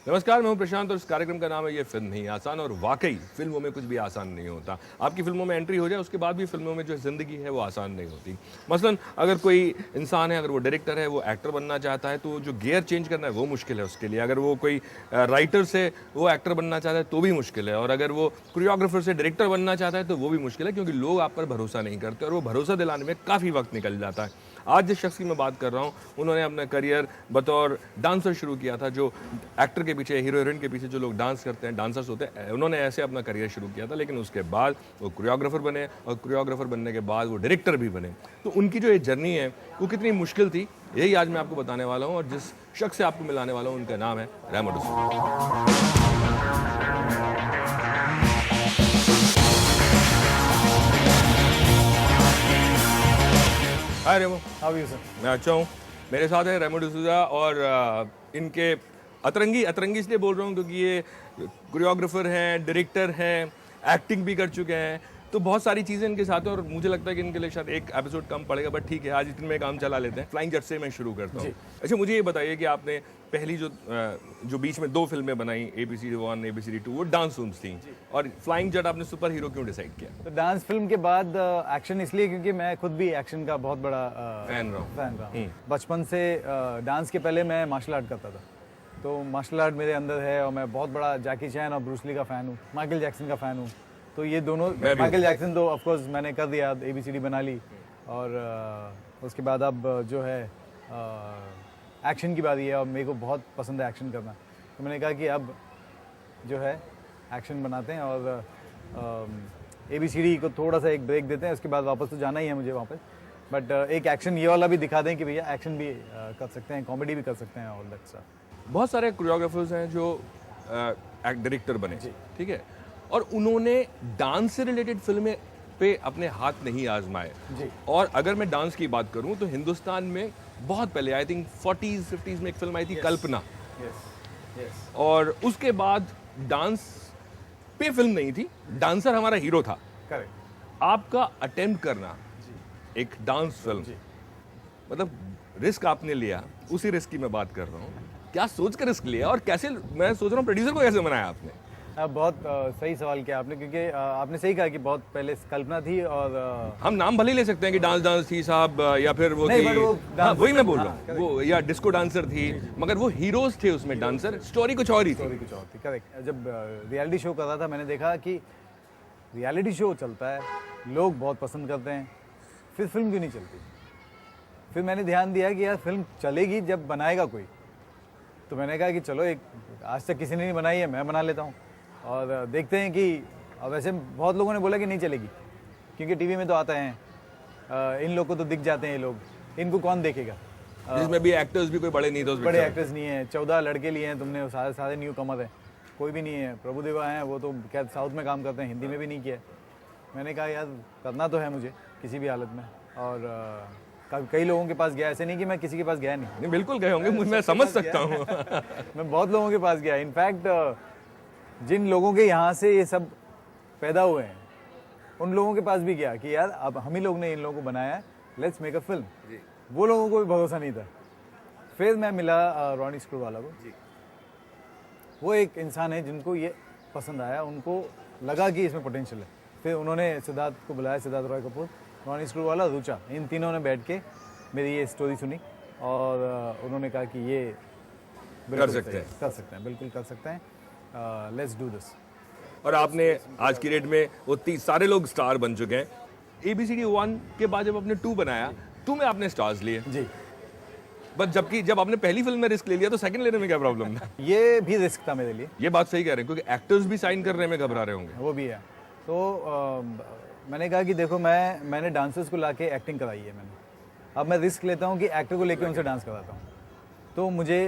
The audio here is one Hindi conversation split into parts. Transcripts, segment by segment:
नमस्कार, मैं हूं प्रशांत और इस कार्यक्रम का नाम है ये फिल्म नहीं आसान। और वाकई फिल्मों में कुछ भी आसान नहीं होता। आपकी फिल्मों में एंट्री हो जाए उसके बाद भी फिल्मों में जो ज़िंदगी है वो आसान नहीं होती। मसलन अगर कोई इंसान है, अगर वो डायरेक्टर है, वो एक्टर बनना चाहता है तो जो गियर चेंज करना है वो मुश्किल है उसके लिए। अगर वो कोई राइटर से वो एक्टर बनना चाहता है तो भी मुश्किल है। और अगर वो कोरियोग्राफर से डायरेक्टर बनना चाहता है तो वो भी मुश्किल है, क्योंकि लोग आप पर भरोसा नहीं करते और वो भरोसा दिलाने में काफ़ी वक्त निकल जाता है। आज जिस शख्स की मैं बात कर रहा हूँ, उन्होंने अपना करियर बतौर डांसर शुरू किया था। जो एक्टर के पीछे, हीरो हीरोइन के पीछे जो लोग डांस करते हैं, डांसर्स होते हैं, उन्होंने ऐसे अपना करियर शुरू किया था। लेकिन उसके बाद वो कोरियोग्राफर बने और कोरियोग्राफर बनने के बाद वो डायरेक्टर भी बने। तो उनकी जो ये जर्नी है वो कितनी मुश्किल थी, यही आज मैं आपको बताने वाला हूँ। और जिस शख्स से आपको मिलाने वाला हूँ उनका नाम है Remo D'Souza. Hi Remo. How you sir? मैं अच्छा हूँ। मेरे साथ है रेमो डिसूजा और इनके अतरंगी अतरंगी इसलिए बोल रहा हूँ क्योंकि ये कोरियोग्राफर हैं, डायरेक्टर हैं, एक्टिंग भी कर चुके हैं। तो बहुत सारी चीज़ें इनके साथ हैं और मुझे लगता है कि इनके लिए शायद एक एपिसोड कम पड़ेगा, बट ठीक है, आज इतने में काम चला लेते हैं। फ्लाइंग जट से मैं शुरू करता हूँ। अच्छा, मुझे ये बताइए कि आपने पहली जो बीच में 2 फिल्में बनाई, ABCD 1, ABCD 2, वो डांस फिल्म्स थी। और फ्लाइंग जट आपने सुपर हीरो क्यों डिसाइड किया? तो डांस फिल्म के बाद एक्शन इसलिए क्योंकि मैं खुद भी एक्शन का बहुत बड़ा फैन रहा हूँ। बचपन से डांस के पहले मैं मार्शल आर्ट करता था, तो मार्शल आर्ट मेरे अंदर है। और मैं बहुत बड़ा जैकी चैन और ब्रूस ली का फ़ैन हूँ, माइकल जैक्सन का फ़ैन हूँ। तो ये दोनों, माइकल जैक्सन तो ऑफ कोर्स मैंने कर दिया, ABCD बना ली। और उसके बाद अब जो है एक्शन की बारी है और मेरे को बहुत पसंद है एक्शन करना। तो मैंने कहा कि अब जो है एक्शन बनाते हैं और ABCD को थोड़ा सा एक ब्रेक देते हैं। उसके बाद वापस तो जाना ही है मुझे वापस, बट एक एक्शन ये वाला भी दिखा दें कि भैया एक्शन भी कर सकते हैं, कॉमेडी भी कर सकते हैं, ऑल दैट स्टफ। बहुत सारे कोरियोग्राफर्स हैं जो डायरेक्टर बने, ठीक है, और उन्होंने डांस से रिलेटेड फिल्में पे अपने हाथ नहीं आजमाए। और अगर मैं डांस की बात करूं तो हिंदुस्तान में बहुत पहले, आई थिंक 40s 50s में एक फिल्म आई थी, कल्पना। और उसके बाद डांस पे फिल्म नहीं थी, डांसर हमारा हीरो था। करेक्ट। आपका अटेम्प्ट करना एक डांस फिल्म, मतलब रिस्क आपने लिया, उसी रिस्क की मैं बात कर रहा हूँ। क्या सोच कर रिस्क लिया और कैसे, मैं सोच रहा हूँ प्रोड्यूसर को कैसे बनाया आपने? बहुत सही सवाल किया आपने, क्योंकि आपने सही कहा कि बहुत पहले कल्पना थी। और हम नाम भले ही ले सकते हैं कि डांस थी साहब, या फिर वो नहीं, वो हाँ, वही मैं बोल रहा हूँ, वो या डिस्को डांसर थी, मगर वो हीरोज थे उसमें डांसर, स्टोरी कुछ और ही थी। करेक्ट। जब रियलिटी शो कर रहा था, मैंने देखा कि रियलिटी शो चलता है, लोग बहुत पसंद करते हैं, फिर फिल्म क्यों नहीं चलती? फिर मैंने ध्यान दिया कि यार फिल्म चलेगी जब बनाएगा कोई। तो मैंने कहा कि चलो, एक आज तक किसी ने नहीं बनाई है, मैं बना लेता हूँ और देखते हैं कि। और वैसे बहुत लोगों ने बोला कि नहीं चलेगी, क्योंकि टीवी में तो आता है, इन लोग को तो दिख जाते हैं ये लोग, इनको कौन देखेगा? जिसमें भी एक्टर्स भी कोई बड़े नहीं थे, बड़े एक्टर्स नहीं हैं, 14 लड़के लिए हैं तुमने, सारे सारे न्यू कमर हैं, कोई भी नहीं है। प्रभुदेवा हैं, वो तो क्या साउथ में काम करते हैं, हिंदी में भी नहीं किया। मैंने कहा यार करना तो है मुझे किसी भी हालत में। और कई लोगों के पास गया, ऐसे नहीं कि मैं किसी के पास गया नहीं, बिल्कुल गए होंगे, मैं समझ सकता हूँ। मैं बहुत लोगों के पास गया। इनफैक्ट जिन लोगों के यहाँ से ये सब पैदा हुए हैं, उन लोगों के पास भी गया कि यार अब हम ही लोग ने इन लोगों को बनाया है, लेट्स मेक अ फिल्म। वो लोगों को भी भरोसा नहीं था। फिर मैं मिला रॉनी स्क्रूवाला को। वो एक इंसान है जिनको ये पसंद आया, उनको लगा कि इसमें पोटेंशियल है। फिर उन्होंने सिद्धार्थ को बुलाया, सिद्धार्थ रॉय कपूर, रॉनी स्क्रूवाला, रुचा, इन तीनों ने बैठ के मेरी ये स्टोरी सुनी और उन्होंने कहा कि ये कर सकते हैं, बिल्कुल कर सकते हैं, लेट्स डू दिस। और आपने आज की डेट में वो सारे लोग स्टार बन चुके हैं। ABCD 1 के बाद जब आपने 2 बनाया, 2 में आपने स्टार्स लिए जी, बट जबकि जब आपने पहली फिल्म में रिस्क ले लिया तो सेकंड लेने में क्या प्रॉब्लम था? ये भी रिस्क था मेरे लिए। ये बात सही कह रहे हैं, क्योंकि एक्टर्स भी साइन करने में घबरा रहे होंगे। वो भी है। तो मैंने कहा कि देखो, मैंने डांसर्स को लाके एक्टिंग कराई है मैंने, अब मैं रिस्क लेता हूँ कि एक्टर को लेके उनसे डांस कराता हूँ। तो मुझे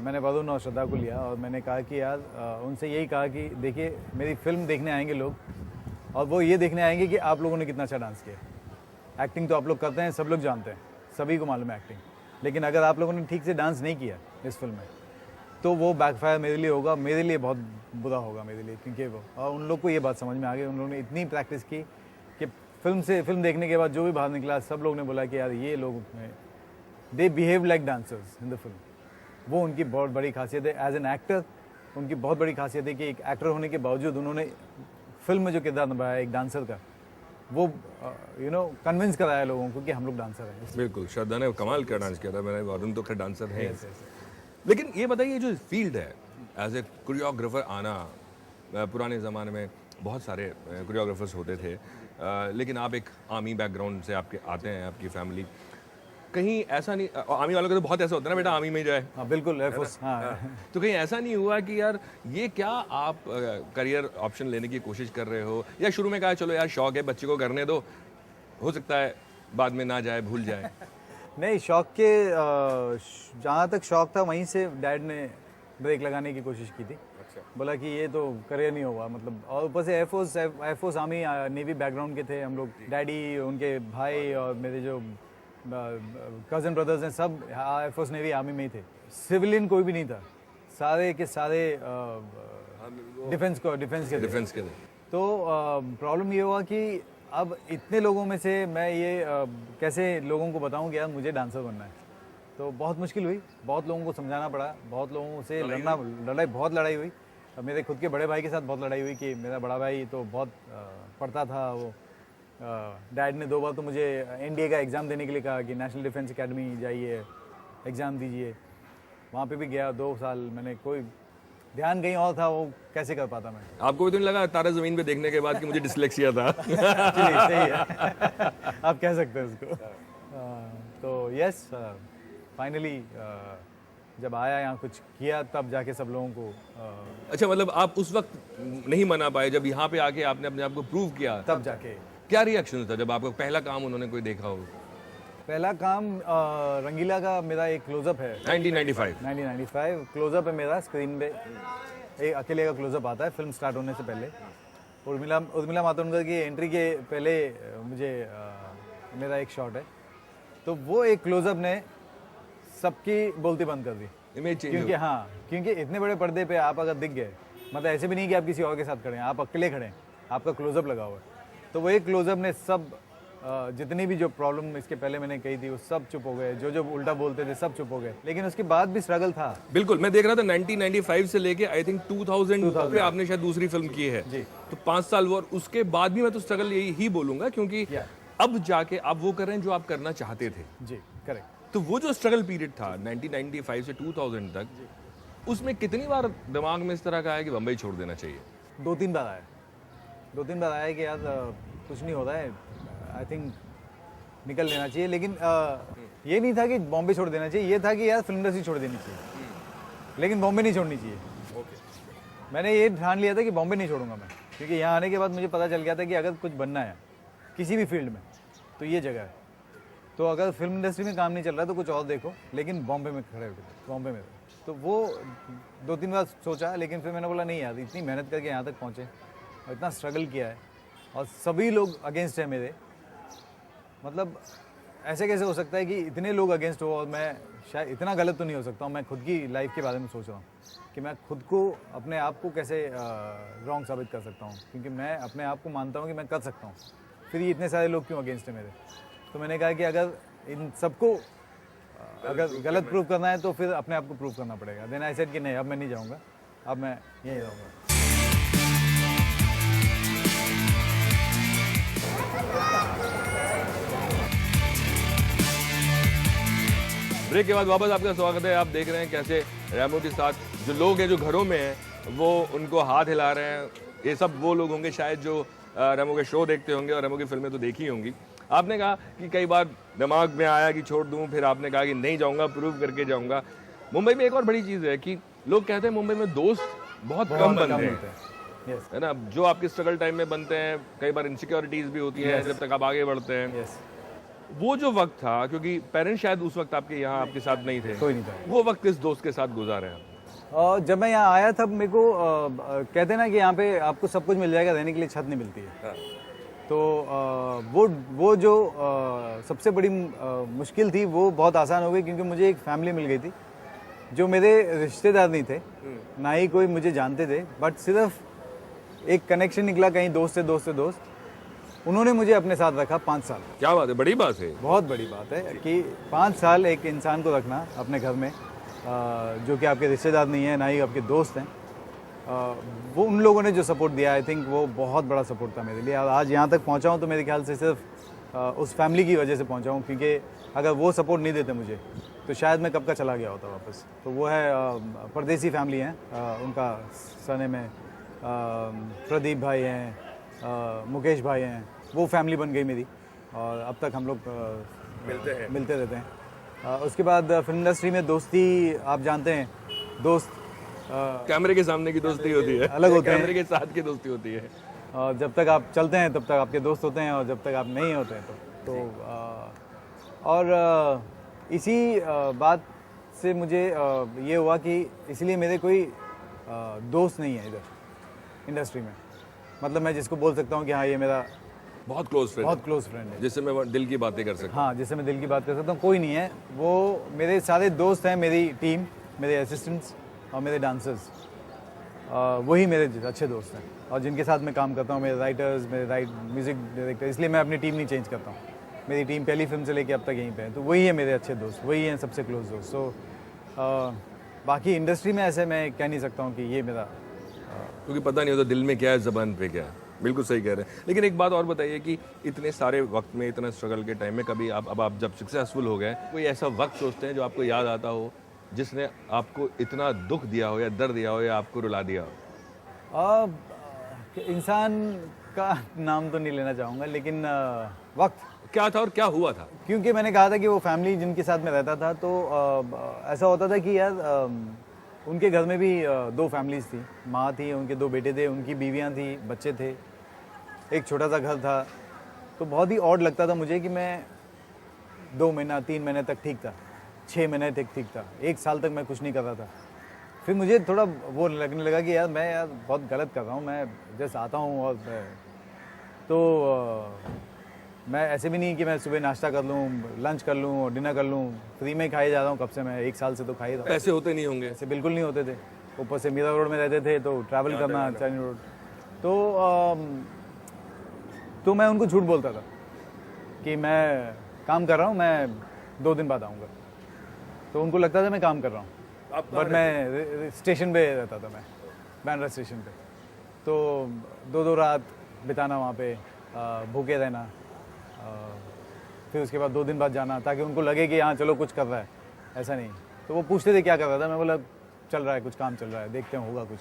मैंने वरुण और श्रद्धा को लिया और मैंने कहा कि यार उनसे यही कहा कि देखिए, मेरी फिल्म देखने आएंगे लोग और वो ये देखने आएंगे कि आप लोगों ने कितना अच्छा डांस किया। एक्टिंग तो आप लोग करते हैं, सब लोग जानते हैं, सभी को मालूम है एक्टिंग, लेकिन अगर आप लोगों ने ठीक से डांस नहीं किया इस फिल्म में तो वो बैकफायर मेरे लिए होगा, मेरे लिए बहुत बुरा होगा मेरे लिए। क्योंकि वो, और उन लोग को ये बात समझ में आ गई, उन लोगों ने इतनी प्रैक्टिस की कि फिल्म देखने के बाद जो भी बाहर निकला, सब लोग ने बोला कि यार ये लोग they behave like dancers in the film. वो उनकी बहुत बड़ी खासियत है। एज एन एक्टर उनकी बहुत बड़ी खासियत है कि एक एक्टर होने के बावजूद उन्होंने फिल्म में जो किरदार निभाया एक डांसर का, वो कन्विंस कराया लोगों को कि हम लोग डांसर हैं। बिल्कुल, श्रद्धा ने कमाल का डांस किया था। मैंने वरुण तो खैर डांसर है, लेकिन ये बताइए जो फील्ड है एज ए कोरियोग्राफर आना, पुराने ज़माने में बहुत सारे कोरियोग्राफर्स होते थे, लेकिन आप एक आर्मी बैकग्राउंड से आपके आते हैं, आपकी फैमिली, कहीं ऐसा नहीं, आर्मी वालों का तो बहुत ऐसा होता है ना, बेटा आर्मी में जाए। हाँ बिल्कुल, एयरफोर्स। हाँ तो कहीं ऐसा नहीं हुआ कि यार ये क्या आप करियर ऑप्शन लेने की कोशिश कर रहे हो, या शुरू में कहा चलो यार शौक है बच्चे को करने दो, हो सकता है बाद में ना जाए, भूल जाए? नहीं, शौक के जहाँ तक शौक था वहीं से डैड ने ब्रेक लगाने की कोशिश की थी। बोला कि ये तो करियर नहीं होगा, मतलब, और ऊपर से एयरफोर्स आर्मी नेवी बैकग्राउंड के थे हम लोग, डैडी, उनके भाई और मेरे जो कज़न ब्रदर्स हैं सब एयरफोर्स नेवी आर्मी में ही थे। सिविलियन कोई भी नहीं था, सारे के सारे डिफेंस के थे। तो प्रॉब्लम ये हुआ कि अब इतने लोगों में से मैं ये कैसे लोगों को बताऊं कि यार मुझे डांसर बनना है। तो बहुत मुश्किल हुई, बहुत लोगों को समझाना पड़ा, बहुत लोगों से बहुत लड़ाई हुई। मेरे खुद के बड़े भाई के साथ बहुत लड़ाई हुई कि मेरा बड़ा भाई तो बहुत पढ़ता था, वो डैड ने 2 बार तो मुझे एनडीए का एग्ज़ाम देने के लिए कहा कि नेशनल डिफेंस एकेडमी जाइए, एग्ज़ाम दीजिए। वहाँ पे भी गया 2 साल, मैंने कोई ध्यान कहीं और था, वो कैसे कर पाता मैं। आपको भी तो नहीं लगा तारा ज़मीन पे देखने के बाद कि मुझे डिसलेक्सिया था? चलिए सही है, आप कह सकते हैं उसको। तो यस, फाइनली जब आया यहाँ कुछ किया तब जाके सब लोगों को अच्छा, मतलब आप उस वक्त नहीं मना पाए, जब यहाँ पे आके आपने अपने आप को प्रूव किया तब जाके। क्या रिएक्शन था जब आपका पहला काम उन्होंने कोई देखा हो? पहला काम रंगीला का मेरा एक क्लोजअप है, 1995 क्लोजअप है मेरा स्क्रीन पे, एक अकेले का क्लोजअप आता है फिल्म स्टार्ट होने से पहले। उर्मिला मातोंडकर की एंट्री के पहले मुझे मेरा एक शॉट है, तो वो एक क्लोजअप ने सबकी बोलती बंद कर दी, इमेज चेंज। क्योंकि इतने बड़े पर्दे पे आप अगर दिख गए, मतलब ऐसे भी नहीं कि आप किसी और के साथ खड़े हैं, आप अकेले खड़े हैं, आपका क्लोजअप लगा हुआ है, तो वो एक क्लोजअप ने सब जितनी भी जो प्रॉब्लम इसके पहले मैंने कही थी वो सब चुप हो गए, जो उल्टा बोलते थे सब चुप हो गए। लेकिन उसके बाद भी स्ट्रगल था। बिल्कुल, मैं देख रहा था 1995 से लेके आई थिंक 2000 पे आपने शायद दूसरी फिल्म की है जी। तो 5 साल वो, और उसके बाद भी मैं तो स्ट्रगल यही ही बोलूंगा, क्योंकि अब जाके आप वो कर रहे हैं जो आप करना चाहते थे। जी करेक्ट। तो वो जो स्ट्रगल पीरियड था 1995 से 2000 तक, उसमें कितनी बार दिमाग में इस तरह का आया कि बम्बई छोड़ देना चाहिए? 2-3 बार आया, 2-3 बार आया कि यार कुछ नहीं होता है, आई थिंक निकल लेना चाहिए। लेकिन ये नहीं था कि बॉम्बे छोड़ देना चाहिए, ये था कि यार फिल्म इंडस्ट्री छोड़ देनी चाहिए, लेकिन बॉम्बे नहीं छोड़नी चाहिए। मैंने ये ठान लिया था कि बॉम्बे नहीं छोड़ूंगा मैं, क्योंकि यहाँ आने के बाद मुझे पता चल गया था कि अगर कुछ बनना है किसी भी फील्ड में तो ये जगह है। तो अगर फिल्म इंडस्ट्री में काम नहीं चल रहा तो कुछ और देखो, लेकिन बॉम्बे में खड़े होकर, बॉम्बे में। तो वो 2-3 बार सोचा, लेकिन फिर मैंने बोला नहीं यार, इतनी मेहनत करके यहाँ तक पहुँचे और इतना स्ट्रगल किया है और सभी लोग अगेंस्ट है मेरे, मतलब ऐसे कैसे हो सकता है कि इतने लोग अगेंस्ट हो और मैं शायद इतना गलत तो नहीं हो सकता हूँ। मैं खुद की लाइफ के बारे में सोच रहा हूँ कि मैं खुद को, अपने आप को कैसे रॉन्ग साबित कर सकता हूँ, क्योंकि मैं अपने आप को मानता हूँ कि मैं कर सकता हूँ, फिर ये इतने सारे लोग क्यों अगेंस्ट है मेरे। तो मैंने कहा कि अगर इन सबको अगर गलत प्रूव करना है तो फिर अपने आप को प्रूव करना पड़ेगा। देन आई सेड कि नहीं, अब मैं नहीं जाऊँगा, अब मैं यहीं रहूँगा। ब्रेक के बाद वापस आपका स्वागत है। आप देख रहे हैं कैसे रैमो के साथ जो लोग हैं, जो घरों में हैं, वो उनको हाथ हिला रहे हैं। ये सब वो लोग होंगे शायद जो रैमो के शो देखते होंगे और रैमो की फिल्में तो देखी होंगी। आपने कहा कि कई बार दिमाग में आया कि छोड़ दूं, फिर आपने कहा कि नहीं जाऊंगा, प्रूव करके जाऊंगा। मुंबई में एक और बड़ी चीज़ है कि लोग कहते हैं मुंबई में दोस्त बहुत कम बनते हैं, है ना? जो आपके स्ट्रगल टाइम में बनते हैं, कई बार इनसिक्योरिटीज भी होती हैं जब तक आप आगे बढ़ते हैं। वो जो वक्त था, क्योंकि पेरेंट्स शायद उस वक्त आपके यहाँ आपके साथ नहीं थे, कोई नहीं था, वो वक्त किस दोस्त के साथ गुजारे हैं? और जब मैं यहाँ आया तब मेरे को कहते ना कि यहाँ पे आपको सब कुछ मिल जाएगा, रहने के लिए छत नहीं मिलती है। तो वो जो सबसे बड़ी मुश्किल थी वो बहुत आसान हो गई, क्योंकि मुझे एक फैमिली मिल गई थी जो मेरे रिश्तेदार नहीं थे, ना ही कोई मुझे जानते थे, बट सिर्फ एक कनेक्शन निकला कहीं दोस्त से दोस्त। उन्होंने मुझे अपने साथ रखा 5 साल। क्या बात है, बड़ी बात है, बहुत बड़ी बात है कि 5 साल एक इंसान को रखना अपने घर में, जो कि आपके रिश्तेदार नहीं है, ना ही आपके दोस्त हैं, वो उन लोगों ने जो सपोर्ट दिया, आई थिंक वो बहुत बड़ा सपोर्ट था मेरे लिए। और आज यहाँ तक पहुँचा हूँ तो मेरे ख्याल से सिर्फ उस फैमिली की वजह से पहुँचा हूँ, क्योंकि अगर वो सपोर्ट नहीं देते मुझे तो शायद मैं कब का चला गया होता वापस। तो वो है परदेसी फैमिली हैं, उनका सरनेम है प्रदीप भाई हैं, मुकेश भाई हैं, वो फैमिली बन गई मेरी और अब तक हम लोग मिलते रहते हैं। उसके बाद फिल्म इंडस्ट्री में दोस्ती, आप जानते हैं दोस्त कैमरे के सामने की दोस्ती होती है, अलग होते हैं, कैमरे के साथ की दोस्ती होती है। और जब तक आप चलते हैं तब तक आपके दोस्त होते हैं और जब तक आप नहीं होते हैं तो और इसी बात से मुझे ये हुआ कि इसलिए मेरे कोई दोस्त नहीं है इधर इंडस्ट्री में। मतलब मैं जिसको बोल सकता हूँ कि हाँ ये मेरा बहुत क्लोज फ्रेंड है, जिससे मैं दिल की बातें कर सकता हूँ। हाँ, जिससे मैं दिल की बात कर सकता हूँ, कोई नहीं है। वो मेरे सारे दोस्त हैं, मेरी टीम, मेरे असिस्टेंट्स और मेरे डांसर्स, वही मेरे अच्छे दोस्त हैं और जिनके साथ मैं काम करता हूँ, मेरे राइटर्स, मेरे म्यूज़िक डायरेक्टर। इसलिए मैं अपनी टीम नहीं चेंज करता हूँ। मेरी टीम पहली फिल्म से लेके अब तक यहीं पे है, तो वही है मेरे अच्छे दोस्त, वही हैं सबसे क्लोज दोस्त। सो बाकी इंडस्ट्री में ऐसे मैं कह नहीं सकता हूँ कि ये मेरा क्योंकि पता नहीं होता दिल में क्या है, ज़बान पे क्या है। बिल्कुल सही कह रहे हैं। लेकिन एक बात और बताइए कि इतने सारे वक्त में, इतना स्ट्रगल के टाइम में, कभी आप जब सक्सेसफुल हो गए, कोई ऐसा वक्त सोचते हैं जो आपको याद आता हो जिसने आपको इतना दुख दिया हो या दर्द दिया हो या आपको रुला दिया हो? इंसान का नाम तो नहीं लेना चाहूँगा, लेकिन वक्त क्या था और क्या हुआ था? क्योंकि मैंने कहा था कि वो फैमिली जिनके साथ मैं रहता था, तो ऐसा होता था कि यार उनके घर में भी 2 फैमिलीज थी, माँ थी, उनके 2 बेटे थे, उनकी बीवियाँ थी, बच्चे थे, एक छोटा सा घर था। तो बहुत ही ऑड लगता था मुझे कि मैं 2 महीना 3 महीने तक ठीक था, 6 महीने तक ठीक था, 1 साल तक मैं कुछ नहीं कर रहा था। फिर मुझे थोड़ा वो लगने लगा कि यार मैं बहुत गलत कर रहा हूँ। मैं जैसे आता हूँ और मैं ऐसे भी नहीं कि मैं सुबह नाश्ता कर लूँ, लंच कर लूँ और डिनर कर लूँ, फ्री में खाए जा रहा हूँ कब से। मैं 1 साल से तो खा ही रहा हूँ। पैसे होते नहीं होंगे? ऐसे बिल्कुल नहीं होते थे। ऊपर से मीरा रोड में रहते थे तो ट्रैवल करना, चाइनी रोड। तो मैं उनको झूठ बोलता था कि मैं काम कर रहा हूँ, मैं 2 दिन बाद आऊँगा। तो उनको लगता था मैं काम कर रहा हूँ, बट मैं स्टेशन पे रहता था, मैं बैंड्रा स्टेशन पे। तो 2 रात बिताना वहाँ पे, भूखे रहना, फिर उसके बाद 2 दिन बाद जाना, ताकि उनको लगे कि हाँ चलो कुछ कर रहा है, ऐसा नहीं। तो वो पूछते थे क्या कर रहा था, मैं बोला चल रहा है, कुछ काम चल रहा है, देखते हैं होगा कुछ।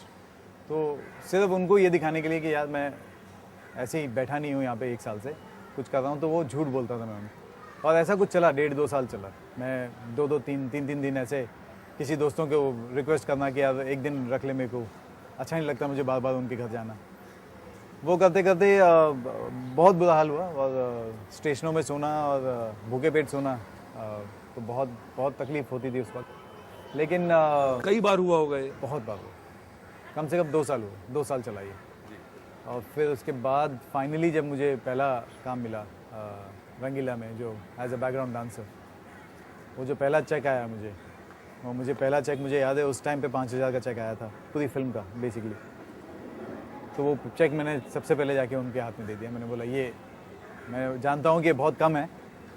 तो सिर्फ उनको ये दिखाने के लिए कि यार मैं ऐसे ही बैठा नहीं हूँ यहाँ पे 1 साल से, कुछ कर रहा हूँ, तो वो झूठ बोलता था मैं उनको। और ऐसा कुछ चला 1.5-2 साल चला। मैं 2-2, 3-3 दिन ऐसे किसी दोस्तों को रिक्वेस्ट करना कि यार 1 दिन रख ले मेरे को, अच्छा नहीं लगता मुझे बार बार उनके घर जाना। वो करते करते बहुत बुरा हाल हुआ और स्टेशनों में सोना और भूखे पेट सोना, तो बहुत बहुत तकलीफ होती थी उस वक्त। लेकिन कई बार हुआ होगा ये? बहुत बार हुआ, कम से कम 2 साल हुए, 2 साल चला ये। और फिर उसके बाद फाइनली जब मुझे पहला काम मिला रंगीला में, जो एज अ बैकग्राउंड डांसर, वो जो पहला चेक आया मुझे, और मुझे पहला चेक मुझे याद है उस टाइम पे 5,000 का चेक आया था पूरी फिल्म का बेसिकली। तो वो चेक मैंने सबसे पहले जाके उनके हाथ में दे दिया। मैंने बोला ये, मैं जानता हूँ कि ये बहुत कम है,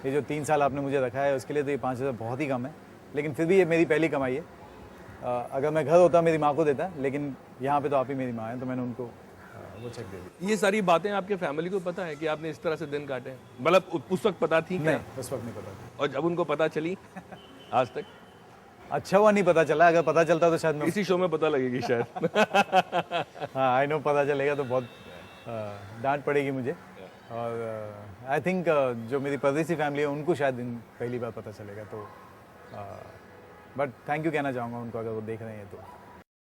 ये जो 3 साल आपने मुझे रखा है उसके लिए तो ये 5,000 बहुत ही कम है, लेकिन फिर भी ये मेरी पहली कमाई है। अगर मैं घर होता मेरी माँ को देता, लेकिन यहाँ पे तो आप ही मेरी माँ हैं, तो मैंने उनको वो चेक दे दिया। ये सारी बातें आपके फैमिली को पता है कि आपने इस तरह से दिन काटे हैं? मतलब उस वक्त पता थी क्या? नहीं, उस वक्त नहीं पता था। और जब उनको पता चली आज तक? अच्छा हुआ नहीं पता चला, अगर पता चलता तो शायद मैं इसी शो में पता लगेगी शायद। हाँ, आई नो, पता चलेगा तो बहुत डांट पड़ेगी मुझे। और आई थिंक जो मेरी परदेसी फैमिली है उनको शायद पहली बार पता चलेगा। तो बट थैंक यू कहना चाहूँगा उनको, अगर वो देख रहे हैं तो।